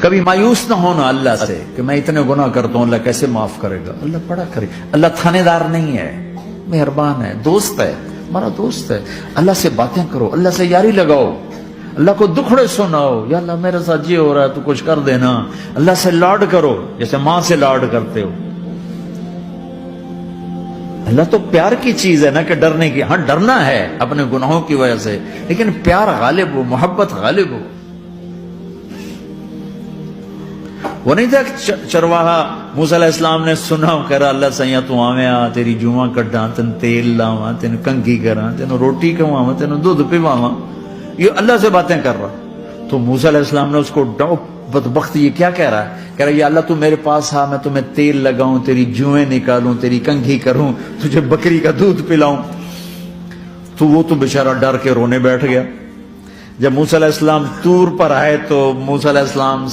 کبھی مایوس نہ ہونا اللہ سے کہ میں اتنے گناہ کرتا ہوں، اللہ کیسے معاف کرے گا؟ اللہ بڑا کرے، اللہ تھانے دار نہیں ہے، مہربان ہے، دوست ہے، ہمارا دوست ہے۔ اللہ سے باتیں کرو، اللہ سے یاری لگاؤ، اللہ کو دکھڑے سناؤ، یا اللہ میرے ساتھ یہ ہو رہا ہے تو کچھ کر دینا۔ اللہ سے لاڈ کرو جیسے ماں سے لاڈ کرتے ہو۔ اللہ تو پیار کی چیز ہے نا کہ ڈرنے کی، ہاں ڈرنا ہے اپنے گناہوں کی وجہ سے، لیکن پیار غالب ہو، محبت غالب ہو۔ وہ نہیں تھا کہ چرواہا موسیٰ علیہ السلام نے سنا، کہہ رہا اللہ سیاں تو آویں آ، تیری جوہاں کڈاں، تین تیل لاواں، تین کنگھی کراں، تین روٹی کھواواں، تین دودھ پیواواں، یہ اللہ سے باتیں کر رہا۔ تو موسیٰ علیہ السلام نے اس کو بدبخت یہ کیا کہہ رہا ہے؟ کہہ رہا یا اللہ تو میرے پاس آ، میں تمہیں تیل لگاؤں، تیری جوئیں نکالوں، تیری کنگھی کروں، تجھے بکری کا دودھ پلاؤں۔ تو وہ تو بیچارہ ڈر کے رونے بیٹھ گیا۔ جب موسیٰ علیہ السلام طور پر آئے تو موسیٰ علیہ السلام